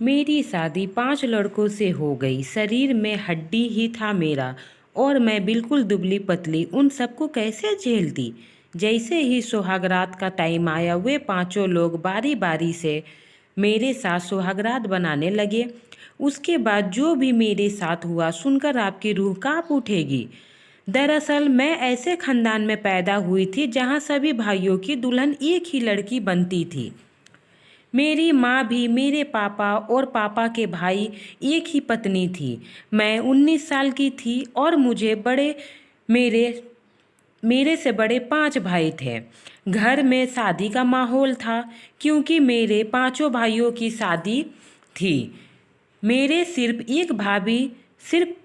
मेरी शादी 5 लड़कों से हो गई। शरीर में हड्डी ही था मेरा और मैं बिल्कुल दुबली पतली। उन सबको कैसे झेलती। जैसे ही सुहागरात का टाइम आया वे पांचों लोग बारी बारी से मेरे साथ सुहागरात बनाने लगे। उसके बाद जो भी मेरे साथ हुआ सुनकर आपकी रूह कांप उठेगी। दरअसल मैं ऐसे खानदान में पैदा हुई थी जहां सभी भाइयों की दुल्हन एक ही लड़की बनती थी। मेरी माँ भी मेरे पापा और पापा के भाई एक ही पत्नी थी। मैं 19 साल की थी और मुझे बड़े मेरे मेरे से बड़े 5 भाई थे। घर में शादी का माहौल था क्योंकि मेरे पांचों भाइयों की शादी थी। मेरे सिर्फ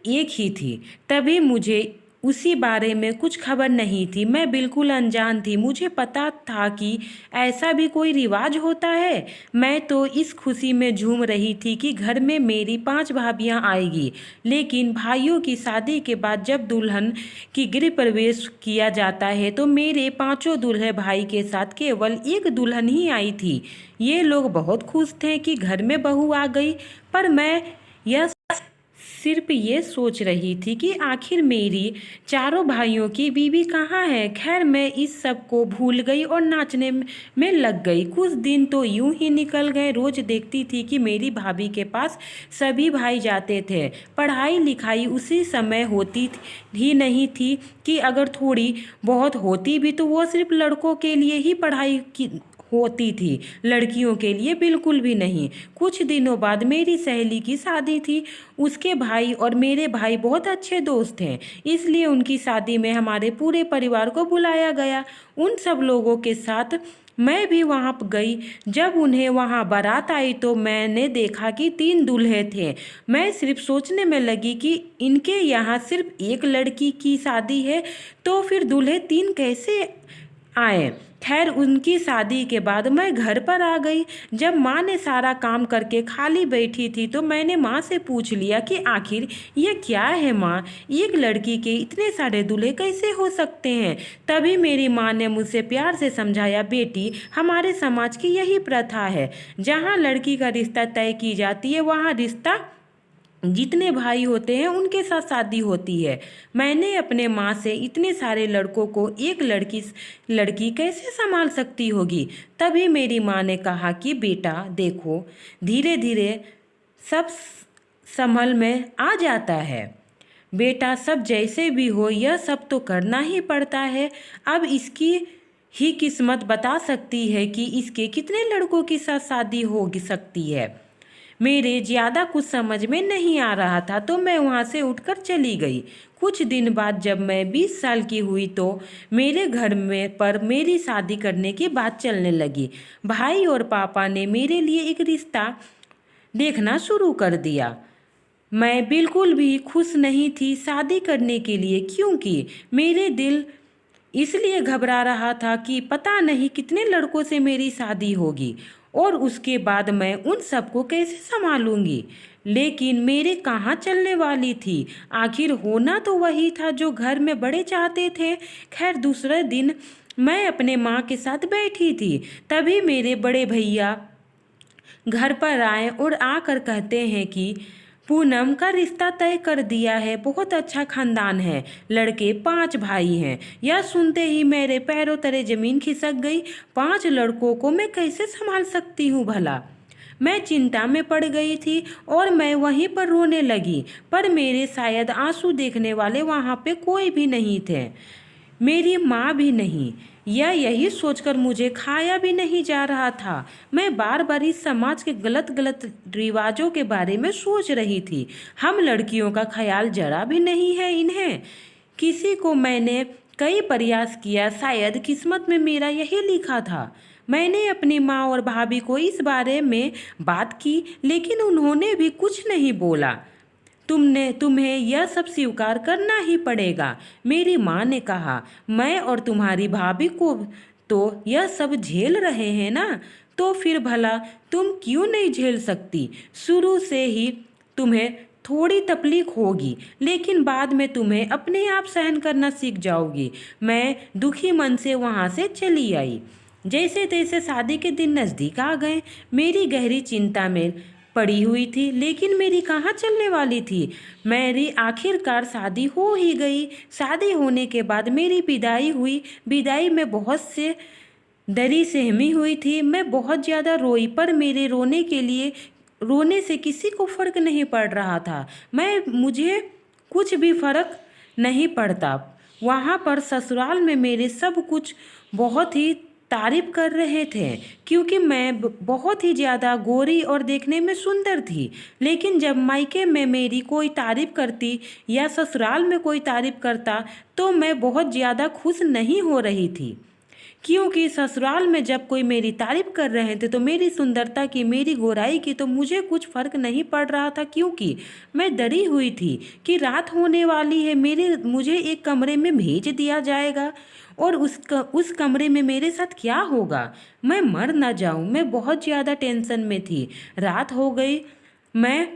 एक ही थी। तभी मुझे उसी बारे में कुछ खबर नहीं थी। मैं बिल्कुल अनजान थी। मुझे पता था कि ऐसा भी कोई रिवाज होता है। मैं तो इस खुशी में झूम रही थी कि घर में मेरी 5 भाभियां आएगी। लेकिन भाइयों की शादी के बाद जब दुल्हन की गृह प्रवेश किया जाता है तो मेरे पांचों दूल्हे भाई के साथ केवल एक दुल्हन ही आई थी। ये लोग बहुत खुश थे कि घर में बहू आ गई, पर मैं यह सिर्फ ये सोच रही थी कि आखिर मेरी चारों भाइयों की बीवी कहाँ है। खैर मैं इस सब को भूल गई और नाचने में लग गई। कुछ दिन तो यूं ही निकल गए। रोज देखती थी कि मेरी भाभी के पास सभी भाई जाते थे। पढ़ाई लिखाई उसी समय होती ही नहीं थी कि अगर थोड़ी बहुत होती भी तो वो सिर्फ लड़कों के लिए ही पढ़ाई की होती थी, लड़कियों के लिए बिल्कुल भी नहीं। कुछ दिनों बाद मेरी सहेली की शादी थी। उसके भाई और मेरे भाई बहुत अच्छे दोस्त हैं, इसलिए उनकी शादी में हमारे पूरे परिवार को बुलाया गया। उन सब लोगों के साथ मैं भी वहां गई। जब उन्हें वहां बारात आई तो मैंने देखा कि 3 दूल्हे थे। मैं सिर्फ सोचने में लगी कि इनके यहाँ सिर्फ एक लड़की की शादी है तो फिर दूल्हे 3 कैसे आए। खैर उनकी शादी के बाद मैं घर पर आ गई। जब माँ ने सारा काम करके खाली बैठी थी तो मैंने माँ से पूछ लिया कि आखिर ये क्या है माँ, एक लड़की के इतने सारे दूल्हे कैसे हो सकते हैं। तभी मेरी माँ ने मुझसे प्यार से समझाया, बेटी हमारे समाज की यही प्रथा है। जहाँ लड़की का रिश्ता तय की जाती है वहाँ रिश्ता जितने भाई होते हैं उनके साथ शादी होती है। मैंने अपने माँ से इतने सारे लड़कों को एक लड़की कैसे संभाल सकती होगी। तभी मेरी माँ ने कहा कि बेटा देखो, धीरे धीरे सब संभल में आ जाता है। बेटा सब जैसे भी हो यह सब तो करना ही पड़ता है। अब इसकी ही किस्मत बता सकती है कि इसके कितने लड़कों के साथ शादी हो सकती है। मेरे ज़्यादा कुछ समझ में नहीं आ रहा था तो मैं वहाँ से उठकर चली गई। कुछ दिन बाद जब मैं 20 साल की हुई तो मेरे घर में पर मेरी शादी करने की बात चलने लगी। भाई और पापा ने मेरे लिए एक रिश्ता देखना शुरू कर दिया। मैं बिल्कुल भी खुश नहीं थी शादी करने के लिए, क्योंकि मेरे दिल इसलिए घबरा रहा था कि पता नहीं कितने लड़कों से मेरी शादी होगी और उसके बाद मैं उन सबको कैसे संभालूंगी। लेकिन मेरे कहाँ चलने वाली थी। आखिर होना तो वही था जो घर में बड़े चाहते थे। खैर दूसरे दिन मैं अपने माँ के साथ बैठी थी। तभी मेरे बड़े भैया घर पर आए और आकर कहते हैं कि पूनम का रिश्ता तय कर दिया है, बहुत अच्छा खानदान है, लड़के 5 भाई हैं। यह सुनते ही मेरे पैरों तले जमीन खिसक गई। 5 लड़कों को मैं कैसे संभाल सकती हूँ भला। मैं चिंता में पड़ गई थी और मैं वहीं पर रोने लगी, पर मेरे शायद आंसू देखने वाले वहाँ पे कोई भी नहीं थे, मेरी माँ भी नहीं। या यही सोचकर मुझे खाया भी नहीं जा रहा था। मैं बार बार इस समाज के गलत गलत रिवाजों के बारे में सोच रही थी। हम लड़कियों का ख्याल जरा भी नहीं है इन्हें किसी को। मैंने कई प्रयास किया, शायद किस्मत में मेरा यही लिखा था। मैंने अपनी माँ और भाभी को इस बारे में बात की लेकिन उन्होंने भी कुछ नहीं बोला। तुम्हें यह सब स्वीकार करना ही पड़ेगा, मेरी माँ ने कहा। मैं और तुम्हारी भाभी को तो यह सब झेल रहे हैं ना, तो फिर भला तुम क्यों नहीं झेल सकती। शुरू से ही तुम्हें थोड़ी तकलीफ होगी लेकिन बाद में तुम्हें अपने आप सहन करना सीख जाओगी। मैं दुखी मन से वहाँ से चली आई। जैसे तैसे शादी के दिन नज़दीक आ गए। मेरी गहरी चिंता में पड़ी हुई थी, लेकिन मेरी कहाँ चलने वाली थी। मेरी आखिरकार शादी हो ही गई। शादी होने के बाद मेरी विदाई हुई। विदाई में बहुत से दरी सहमी हुई थी। मैं बहुत ज़्यादा रोई, पर मेरे रोने से किसी को फ़र्क नहीं पड़ रहा था। मुझे कुछ भी फ़र्क नहीं पड़ता। वहाँ पर ससुराल में मेरे सब कुछ बहुत ही तारीफ कर रहे थे, क्योंकि मैं बहुत ही ज़्यादा गोरी और देखने में सुंदर थी। लेकिन जब मायके में मेरी कोई तारीफ करती या ससुराल में कोई तारीफ करता, तो मैं बहुत ज़्यादा खुश नहीं हो रही थी, क्योंकि ससुराल में जब कोई मेरी तारीफ कर रहे थे तो मेरी सुंदरता की, मेरी गोराई की, तो मुझे कुछ फ़र्क नहीं पड़ रहा था, क्योंकि मैं डरी हुई थी कि रात होने वाली है, मुझे एक कमरे में भेज दिया जाएगा और उस कमरे में मेरे साथ क्या होगा, मैं मर ना जाऊं। मैं बहुत ज़्यादा टेंशन में थी। रात हो गई, मैं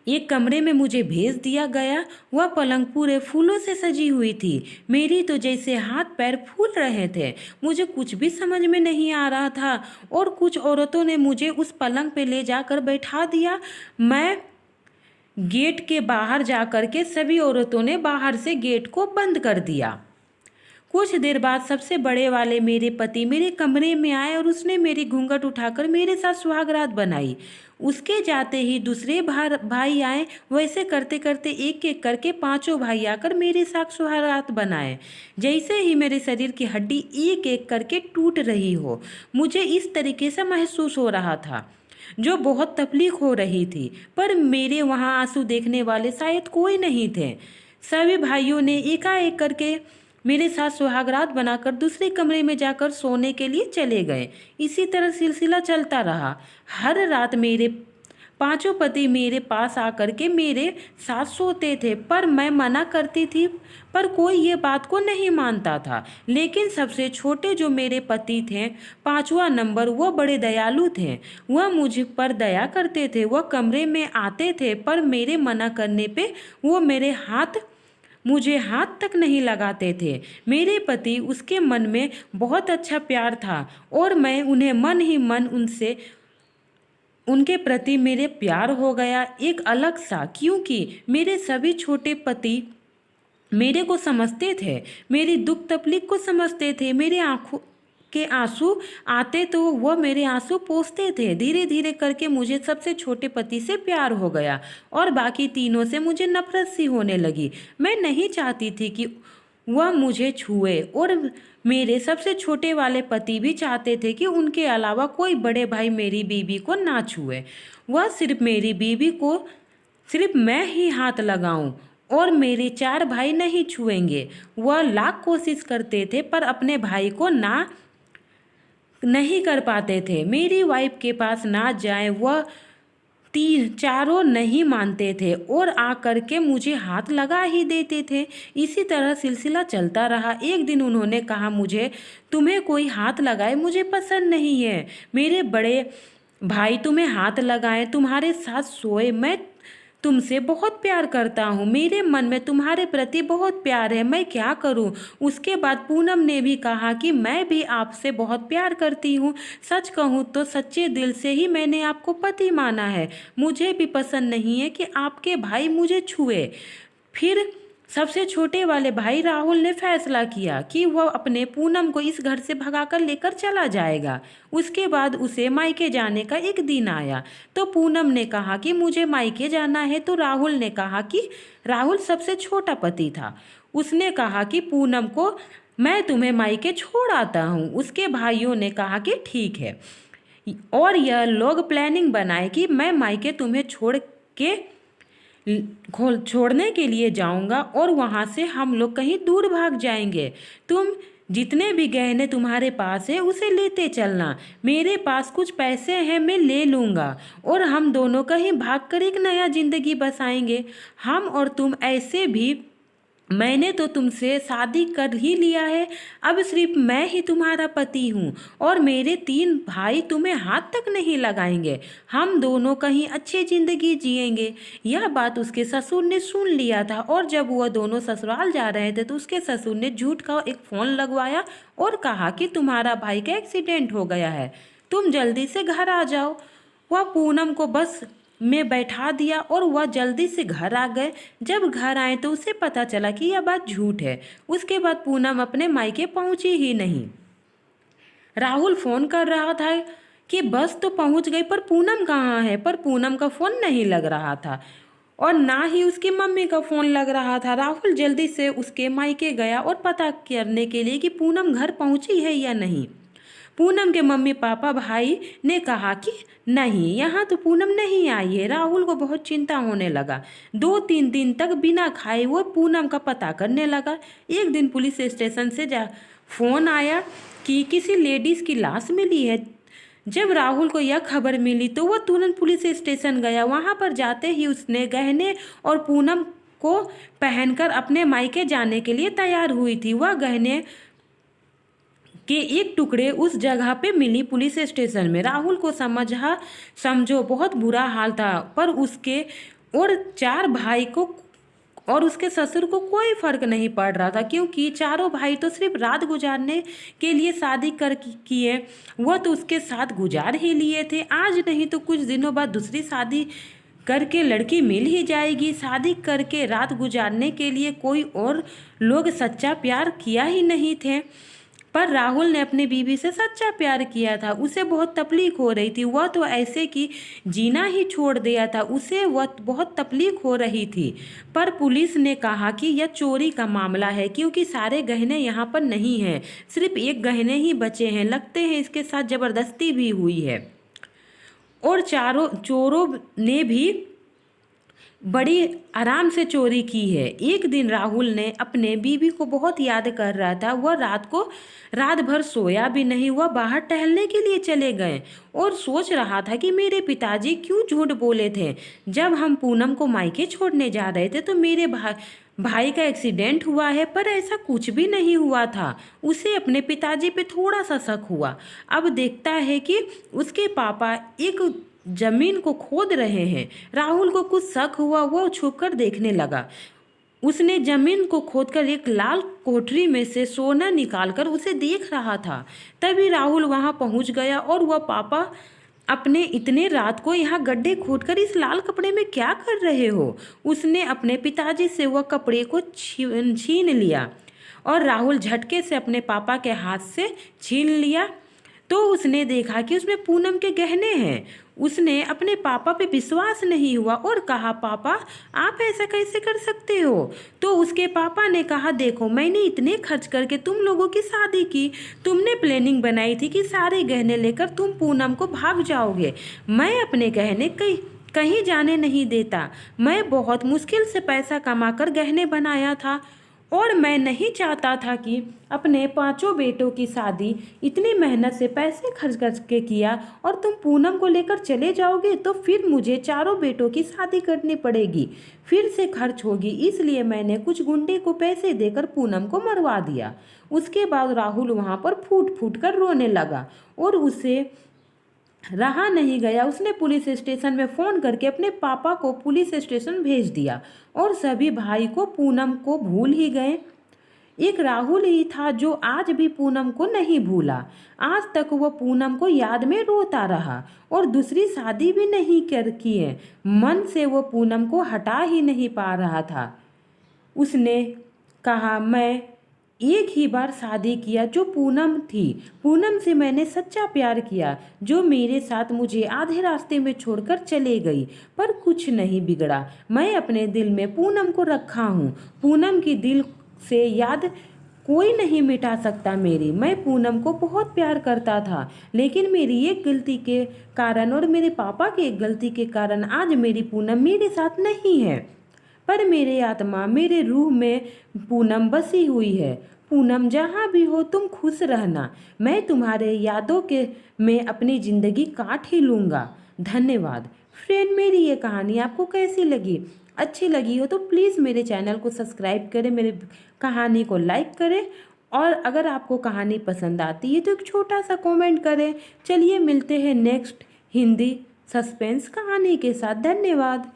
एक कमरे में मुझे भेज दिया गया। वह पलंग पूरे फूलों से सजी हुई थी। मेरी तो जैसे हाथ पैर फूल रहे थे। मुझे कुछ भी समझ में नहीं आ रहा था और कुछ औरतों ने मुझे उस पलंग पे ले जाकर बैठा दिया। मैं गेट के बाहर जाकर के सभी औरतों ने बाहर से गेट को बंद कर दिया। कुछ देर बाद सबसे बड़े वाले मेरे पति मेरे कमरे में आए और उसने मेरी घूंघट उठाकर मेरे साथ सुहागरात बनाई। उसके जाते ही दूसरे भाई आए। वैसे करते करते एक एक करके पांचों भाई आकर मेरे साथ सुहागरात बनाए। जैसे ही मेरे शरीर की हड्डी एक एक करके टूट रही हो, मुझे इस तरीके से महसूस हो रहा था, जो बहुत तकलीफ हो रही थी। पर मेरे वहाँ आंसू देखने वाले शायद कोई नहीं थे। सभी भाइयों ने एकाएक करके मेरे साथ सुहागरात बनाकर दूसरे कमरे में जाकर सोने के लिए चले गए। इसी तरह सिलसिला चलता रहा। हर रात मेरे पांचों पति मेरे पास आकर के मेरे साथ सोते थे, पर मैं मना करती थी, पर कोई ये बात को नहीं मानता था। लेकिन सबसे छोटे जो मेरे पति थे, पांचवा नंबर, वह बड़े दयालु थे। वह मुझ पर दया करते थे। वह कमरे में आते थे, पर मेरे मना करने पे वो मुझे हाथ तक नहीं लगाते थे। मेरे पति, उसके मन में बहुत अच्छा प्यार था और मैं उन्हें मन ही मन उनके प्रति मेरे प्यार हो गया, एक अलग सा, क्योंकि मेरे सभी छोटे पति मेरे को समझते थे, मेरी दुख तकलीफ को समझते थे। मेरे आंखों के आंसू आते तो वह मेरे आंसू पोंछते थे। धीरे धीरे करके मुझे सबसे छोटे पति से प्यार हो गया और बाकी तीनों से मुझे नफरत सी होने लगी। मैं नहीं चाहती थी कि वह मुझे छुए और मेरे सबसे छोटे वाले पति भी चाहते थे कि उनके अलावा कोई बड़े भाई मेरी बीवी को ना छुए। वह सिर्फ मेरी बीवी को सिर्फ मैं ही हाथ लगाऊं और मेरे चार भाई नहीं छुएंगे। वह लाख कोशिश करते थे, पर अपने भाई को ना नहीं कर पाते थे। मेरी वाइफ के पास ना जाए, वह चारों नहीं मानते थे और आ करके मुझे हाथ लगा ही देते थे। इसी तरह सिलसिला चलता रहा। एक दिन उन्होंने कहा मुझे, तुम्हें कोई हाथ लगाए मुझे पसंद नहीं है। मेरे बड़े भाई तुम्हें हाथ लगाए, तुम्हारे साथ सोए, मैं तुमसे बहुत प्यार करता हूँ। मेरे मन में तुम्हारे प्रति बहुत प्यार है, मैं क्या करूँ। उसके बाद पूनम ने भी कहा कि मैं भी आपसे बहुत प्यार करती हूँ। सच कहूँ तो सच्चे दिल से ही मैंने आपको पति माना है। मुझे भी पसंद नहीं है कि आपके भाई मुझे छुए। फिर सबसे छोटे वाले भाई राहुल ने फैसला किया कि वह अपने पूनम को इस घर से भगाकर लेकर चला जाएगा। उसके बाद उसे मायके जाने का एक दिन आया, तो पूनम ने कहा कि मुझे मायके जाना है। तो राहुल ने कहा कि राहुल सबसे छोटा पति था, उसने कहा कि पूनम को मैं तुम्हें मायके छोड़ आता हूँ। उसके भाइयों ने कहा कि ठीक है, और यह लोग प्लानिंग बनाए कि मैं मायके तुम्हें छोड़ने के लिए जाऊंगा और वहां से हम लोग कहीं दूर भाग जाएंगे। तुम जितने भी गहने तुम्हारे पास है उसे लेते चलना। मेरे पास कुछ पैसे हैं, मैं ले लूँगा और हम दोनों कहीं भाग कर एक नया जिंदगी बसाएंगे। हम और तुम ऐसे भी, मैंने तो तुमसे शादी कर ही लिया है, अब सिर्फ मैं ही तुम्हारा पति हूँ और मेरे तीन भाई तुम्हें हाथ तक नहीं लगाएंगे। हम दोनों कहीं अच्छी जिंदगी जिएंगे। यह बात उसके ससुर ने सुन लिया था और जब वह दोनों ससुराल जा रहे थे तो उसके ससुर ने झूठ का एक फ़ोन लगवाया और कहा कि तुम्हारा भाई का एक्सीडेंट हो गया है, तुम जल्दी से घर आ जाओ। वह पूनम को बस में बैठा दिया और वह जल्दी से घर आ गए। जब घर आए तो उसे पता चला कि यह बात झूठ है। उसके बाद पूनम अपने मायके पहुंची ही नहीं। राहुल फोन कर रहा था कि बस तो पहुंच गई, पर पूनम कहाँ है, पर पूनम का फोन नहीं लग रहा था और ना ही उसकी मम्मी का फोन लग रहा था। राहुल जल्दी से उसके मायके गया और पता करने के लिए कि पूनम घर पहुंची है या नहीं। पूनम के मम्मी पापा भाई ने कहा कि नहीं, यहाँ तो पूनम नहीं आई है। राहुल को बहुत चिंता होने लगा। 2-3 दिन तक बिना खाए वो पूनम का पता करने लगा। एक दिन पुलिस स्टेशन से फोन आया कि किसी लेडीज की लाश मिली है। जब राहुल को यह खबर मिली तो वह तुरंत पुलिस स्टेशन गया। वहां पर जाते ही उसने गहने और पूनम को पहनकर अपने मायके जाने के लिए तैयार हुई थी। वह गहने के एक टुकड़े उस जगह पे मिली पुलिस स्टेशन में। राहुल को समझो बहुत बुरा हाल था, पर उसके और 4 भाई को और उसके ससुर को कोई फर्क नहीं पड़ रहा था, क्योंकि चारों भाई तो सिर्फ रात गुजारने के लिए शादी कर किए। वह तो उसके साथ गुजार ही लिए थे। आज नहीं तो कुछ दिनों बाद दूसरी शादी करके लड़की मिल ही जाएगी। शादी करके रात गुजारने के लिए कोई और लोग सच्चा प्यार किया ही नहीं थे, पर राहुल ने अपनी बीवी से सच्चा प्यार किया था। उसे बहुत तकलीफ हो रही थी। वह तो ऐसे कि जीना ही छोड़ दिया था। उसे वह बहुत तकलीफ हो रही थी। पर पुलिस ने कहा कि यह चोरी का मामला है, क्योंकि सारे गहने यहाँ पर नहीं हैं, सिर्फ एक गहने ही बचे हैं। लगते हैं इसके साथ ज़बरदस्ती भी हुई है और चोरों ने भी बड़ी आराम से चोरी की है। एक दिन राहुल ने अपने बीवी को बहुत याद कर रहा था। वह रात भर सोया भी नहीं। वह बाहर टहलने के लिए चले गए और सोच रहा था कि मेरे पिताजी क्यों झूठ बोले थे। जब हम पूनम को मायके छोड़ने जा रहे थे तो मेरे भाई का एक्सीडेंट हुआ है, पर ऐसा कुछ भी नहीं हुआ था। उसे अपने पिताजी पे थोड़ा सा शक हुआ। अब देखता है कि उसके पापा एक जमीन को खोद रहे हैं। राहुल को कुछ शक हुआ। वो छुपकर देखने लगा। उसने जमीन को खोदकर एक लाल कोठरी में से सोना निकालकर उसे देख रहा था। तभी राहुल वहां पहुंच गया और वह पापा अपने इतने रात को यहाँ गड्ढे खोदकर इस लाल कपड़े में क्या कर रहे हो। उसने अपने पिताजी से वह कपड़े को छीन लिया और राहुल झटके से अपने पापा के हाथ से छीन लिया तो उसने देखा कि उसमें पूनम के गहने हैं। उसने अपने पापा पे विश्वास नहीं हुआ और कहा, पापा आप ऐसा कैसे कर सकते हो। तो उसके पापा ने कहा, देखो मैंने इतने खर्च करके तुम लोगों की शादी की। तुमने प्लानिंग बनाई थी कि सारे गहने लेकर तुम पूनम को भाग जाओगे। मैं अपने गहने कहीं जाने नहीं देता। मैं बहुत मुश्किल से पैसा कमाकर गहने बनाया था और मैं नहीं चाहता था कि अपने 5 बेटों की शादी इतनी मेहनत से पैसे खर्च करके किया और तुम पूनम को लेकर चले जाओगे तो फिर मुझे 4 बेटों की शादी करनी पड़ेगी, फिर से खर्च होगी। इसलिए मैंने कुछ गुंडे को पैसे देकर पूनम को मरवा दिया। उसके बाद राहुल वहाँ पर फूट फूट कर रोने लगा और उसे रहा नहीं गया। उसने पुलिस स्टेशन में फ़ोन करके अपने पापा को पुलिस स्टेशन भेज दिया और सभी भाई को पूनम को भूल ही गए। एक राहुल ही था जो आज भी पूनम को नहीं भूला। आज तक वह पूनम को याद में रोता रहा और दूसरी शादी भी नहीं की है। मन से वो पूनम को हटा ही नहीं पा रहा था। उसने कहा, मैं एक ही बार शादी किया जो पूनम थी। पूनम से मैंने सच्चा प्यार किया जो मेरे साथ मुझे आधे रास्ते में छोड़कर चले गई, पर कुछ नहीं बिगड़ा। मैं अपने दिल में पूनम को रखा हूँ। पूनम की दिल से याद कोई नहीं मिटा सकता मेरी। मैं पूनम को बहुत प्यार करता था, लेकिन मेरी एक गलती के कारण और मेरे पापा की एक गलती के कारण आज मेरी पूनम मेरे साथ नहीं है, पर मेरे आत्मा मेरे रूह में पूनम बसी हुई है। पूनम जहाँ भी हो तुम खुश रहना। मैं तुम्हारे यादों के में अपनी ज़िंदगी काट ही लूँगा। धन्यवाद। फ्रेंड, मेरी ये कहानी आपको कैसी लगी? अच्छी लगी हो तो प्लीज़ मेरे चैनल को सब्सक्राइब करें, मेरे कहानी को लाइक करें और अगर आपको कहानी पसंद आती है तो एक छोटा सा कमेंट करें। चलिए मिलते हैं नेक्स्ट हिंदी सस्पेंस कहानी के साथ। धन्यवाद।